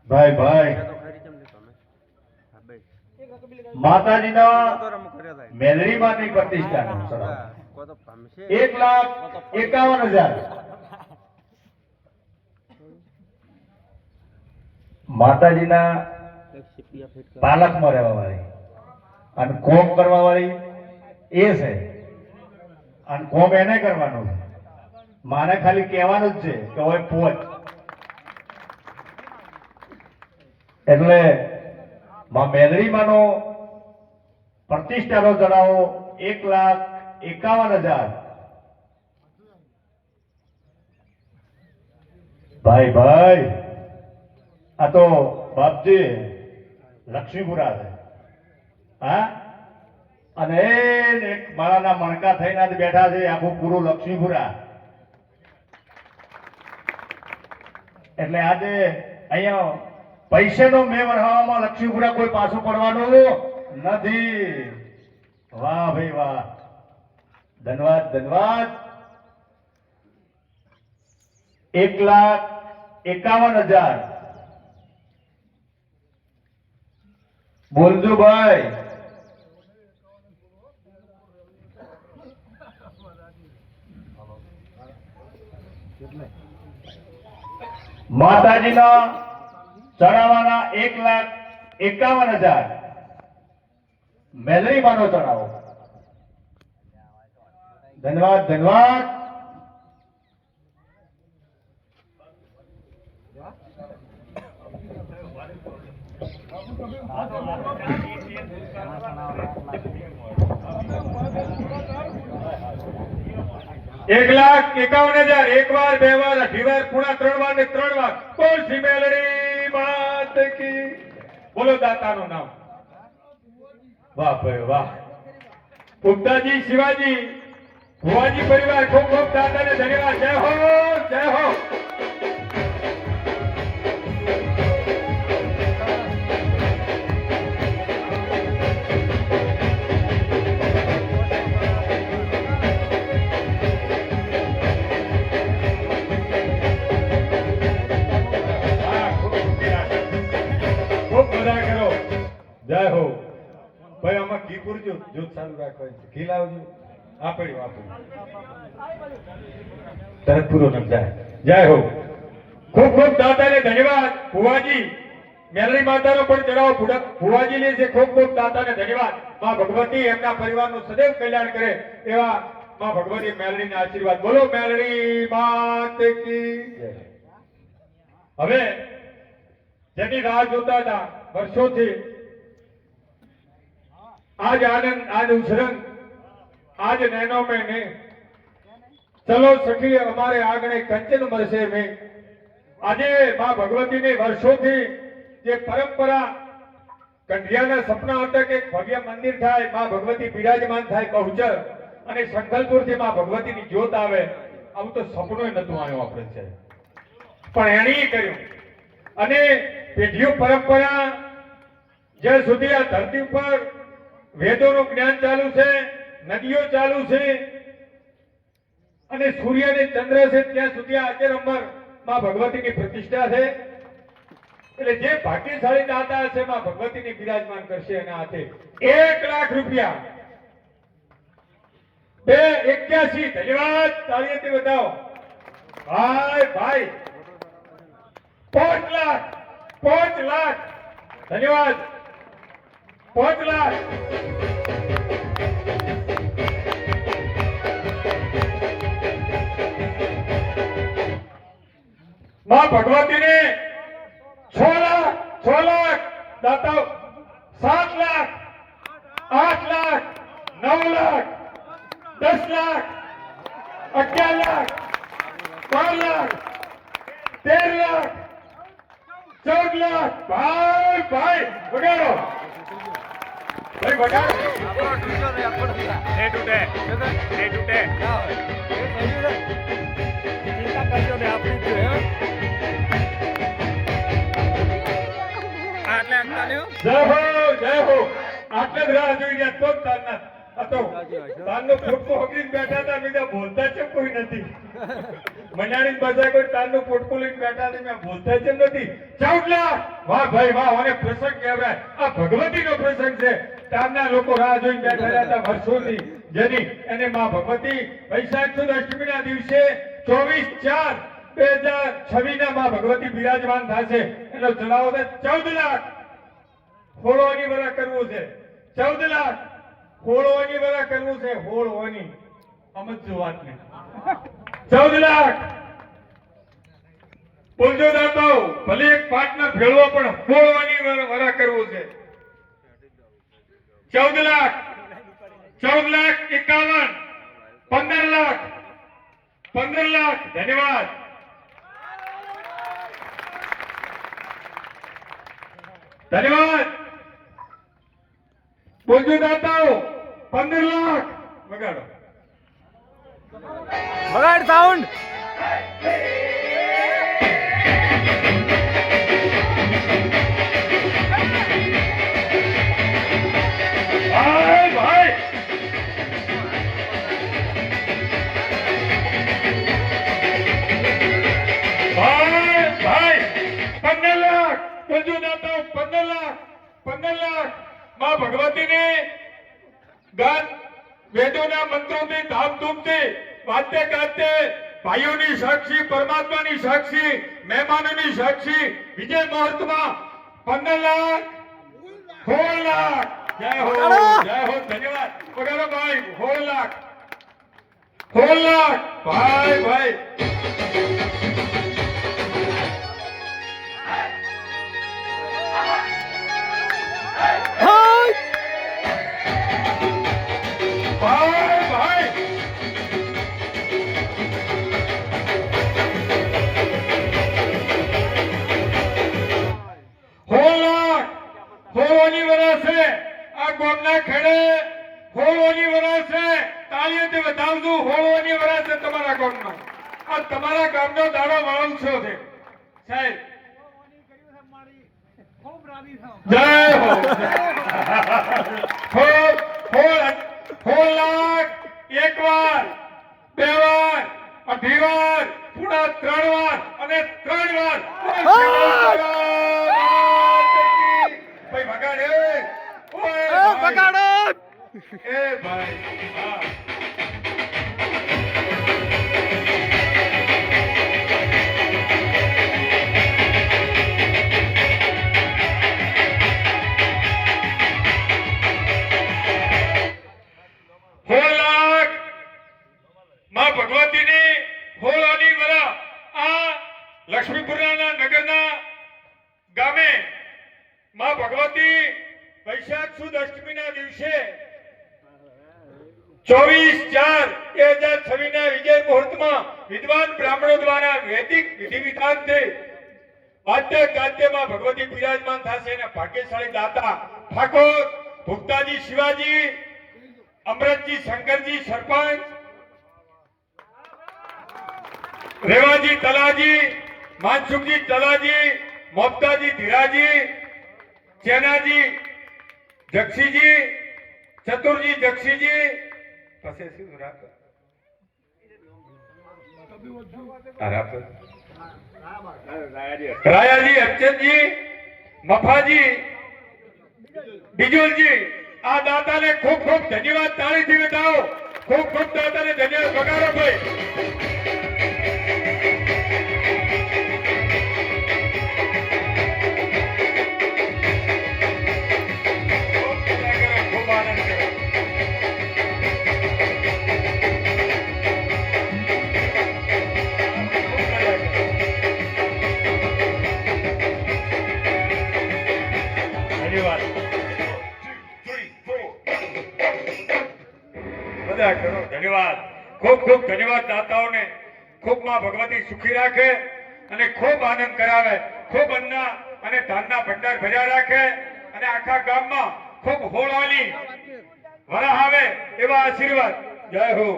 ભાઈ ભાઈ માતાજીના મેલડીમાંની પ્રતિષ્ઠા 1,51,000 માતાજીના પાલકમાં રહેવા વાળી અને કોમ કરવા વાળી એ છે અને કોમ એને કરવાનું છે. મારે ખાલી કહેવાનું જ છે કે હવે પહોંચ. એટલે માં મેલડીમાંનો પ્રતિષ્ઠાનો જણાવો 1,51,000. ભાઈ ભાઈ આ તો બાપજી લક્ષ્મીપુરા છે. હા અને એક માળાના મણકા થઈને જ બેઠા છે આખું પૂરું લક્ષ્મીપુરા. એટલે આજે અહીંયા પૈસાનો મેં વરહાવામાં લક્ષ્મીપુરા કોઈ પાછું પડવાનું નથી. વાહ ભાઈ વાહ, ધન્યવાદ ધન્યવાદ. 1,51,000 બોલજો ભાઈ. માતાજીના ચડાવવાના 1,51,000 મેલડીમાંનો ચડાવો. ધન્યવાદ ધન્યવાદ. ₹1,51,000 એક વાર, બે વાર, અઢી વાર, પૂણા 3 વાર ને 3 વાર. બોલ શ્રી મેલડી માત કી. બોલો દાતાનું નામ. વાહ ભાઈ વાહ. પુગતાજી, શિવાજી, ભુવાજી પરિવાર ખૂબ ખૂબ દાતાને ધન્યવાદ. જય હો જય હો. જય હો ભાઈ. આમાં ઘી પૂરજો, જૂથ ચાલુ રાખવાનું છે. ઘી લાવજો. આપડ્યું આપડ્યું તરત પૂરો ન જાય. જય હો. ખૂબ ખૂબ દાતાને ધન્યવાદ. ભુવાજી મેલડી માતાનો પણ ચડાવો ભુવાજી લે છે. ખૂબ ખૂબ દાતાને ધન્યવાદ. માં ભગવતી એમના પરિવારનું સદૈવ કલ્યાણ કરે એવા માં ભગવતી મેલડીના આશીર્વાદ. બોલો મેલડી માત કી જય. હવે જેની રાહ જોતા હતા વર્ષોથી, आज आनंद, आज उछरंग, आज नैनो में ने चलो सखी हमारे आंगणे कंचन मरसे में. આજે માં ભગવતીની વર્ષોથી જે પરંપરા કંઢિયાના સપના હતા કે ભવ્ય મંદિર થાય, માં ભગવતી બિરાજમાન થાય બહુચર અને સંકલ્પપુરથી માં ભગવતીની જ્યોત આવે, આવું તો સપનું નતું આવ્યું આપણે છે. પણ એણે કર્યું અને પેઢીઓ પરંપરા જ્યાં સુધી આ ધરતી ઉપર વેદોનું જ્ઞાન ચાલુ છે, નદીઓ ચાલુ છે અને સૂર્ય અને ચંદ્ર છે, ત્યાં સુધી આ અજરંબર માં ભગવતીની પ્રતિષ્ઠા છે. એટલે જે ભાગ્યશાળી દાતા હશે માં ભગવતીની બિરાજમાન કરશે. અને હાથે ₹1,00,000 281. ધન્યવાદ. તાળીઓથી બતાવો ભાઈ ભાઈ. 5 લાખ 5 લાખ. ધન્યવાદ. 5 લાખ. માં ભગવતીને 6 લાખ 6 લાખ દાતાઓ. 7 લાખ 8 લાખ 9 લાખ 10 લાખ 11 લાખ 12 લાખ 13 લાખ 14 લાખ. ભાઈ ભાઈ વગાડો ભાઈ વગાડો. ચિંતા કરજો ને આપણી જય હો જય હો. આટલે જ રાહ જોઈ રહ્યા તો આ તો તારનું ફૂટકું હકીને બેઠા હતા બીજા બોલતા છે કોઈ નથી મનાડી પાસે કોઈ તારનું ફૂટકું લઈને બેઠા હતા મેં બોલતા છે નથી 14 લાખ વાહ ભાઈ વાહ અને પ્રસંગ કહેવાય આ ભગવતીનો પ્રસંગ છે તારના લોકો રાહ જોઈને બેઠા હતા વર્ષોથી જેની એને માં ભગવતી વૈશાખ સુદ અષ્ટમીના દિવસે 24/4/2026 ના માં ભગવતી બિરાજમાન થશે એનો ચલાવો છે 14 લાખ હોળવાની વરા કરવું છે 14 લાખ હોળવાની વરા કરવું છે હોળવાની સમજજો વાતને 14 લાખ બોલજો દાતાઓ ભલે એક પાટના ભેળવો પણ હોળવાની વરા કરવું છે 14 લાખ 14,51,000 15 લાખ 15 લાખ ધન્યવાદ ધન્યવાદ બોલજો દાતાઓ 15 લાખ વગાડો બગાડ સાઉન્ડ ભાઈ ભાઈ ભાઈ ભાઈ 15 લાખ બોલજો દાતાઓ 15 લાખ 15 લાખ માં ભગવતીને ગાન વેદોના મંત્રોથી ધામધૂમથી વાતે ગાતે ભાઈઓની સાક્ષી પરમાત્માની સાક્ષી મહેમાનોની સાક્ષી વિજય મુહૂર્તમાં 15 લાખ 16 લાખ જય હો ધન્યવાદ વગાડો ભાઈ 16 લાખ 16 લાખ ભાઈ ભાઈ ભાઈ ભાઈ હોળોની વરસે આ ગામના ખેડે હોળોની વરસે તાળીઓથી વધાવજો હોળોની વરસે તમારા ગામનો આ તમારા ગામનો દાડો વળાવશો છે સાહેબ જય હો હોળ લાખ એક વાર બે વાર અઢી વાર પૂરા 3 વાર અને 3 વાર ભાઈ વગાડે ઓય બગાડો એ ભાઈ હા ભગવતીની હોળોની વરા આ લક્ષ્મીપુરના નગરના ગામે માં ભગવતી વૈશાખ સુદ અષ્ટમીના દિવસે 24/4/2026 ના વિજય મુહૂર્તમાં વિદ્વાન બ્રાહ્મણો દ્વારા વૈદિક વિધિ વિધાનથી વાદ્ય ગાદ્યમાં ભગવતી બિરાજમાન થશે અને ભાગ્યશાળી દાતા ઠાકોર ભુક્તાજી શિવાજી અમરતજી શંકરજી સરપંચ રેવાજી તલાજી માનસુખજી તલાજી મોબતાજી ધીરાજી ચેનાજી જક્ષીજી ચતુરજી જક્ષીજી પછી શું રાયાજી અર્ચનજી મફાજી બીજુલજી આ દાતાને ખૂબ ખૂબ ધન્યવાદ તાળીથી બતાવો ખૂબ ખૂબ દાતાને ધન્યવાદ વગાડો ભાઈ ધન્યવાદ ખૂબ ખૂબ ધન્યવાદ દાતાઓને ખૂબ માં ભગવતી સુખી રાખે અને ખૂબ આનંદ કરાવે ખૂબ અન્ના અને ધાનના ભંડાર ભર્યા રાખે અને આખા ગામમાં ખૂબ હોળવાની વરાહ આવે એવા આશીર્વાદ જય હો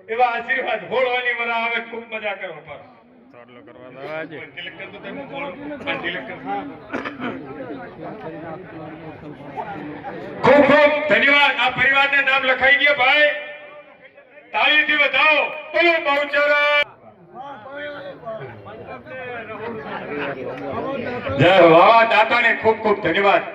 એવા આશીર્વાદ હોળવાની વરાહ આવે ખૂબ મજા કરો પર પાડલો કરવા દવા આજે ખૂબ ખૂબ ધન્યવાદ આ પરિવારને નામ લખાઈ ગયા ભાઈ તાળીથી વધાવો બોલો બહુચરા જય વાવા દાતાને ખૂબ ખૂબ ધન્યવાદ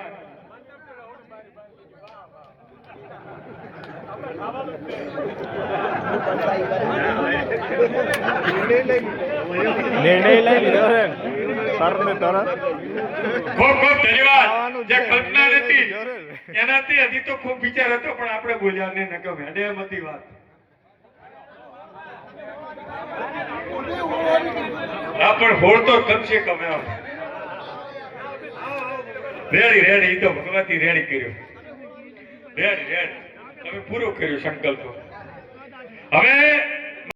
નિર્ણય લઈ લીધો છે સરને તરત ખૂબ ખૂબ ધન્યવાદ જે કલ્પના નથી એનાથી હજી તો ખૂબ વિચાર હતો પણ આપણે બોલ્યા નહીં ન ગમે અને એમ હતી વાત હા પણ હોળ તો કમશે કમ એમ રેડી રેડી તો ભગવતી રેડી કર્યો રેડી રેડી તમે પૂરો કર્યો સંકલ્પ હવે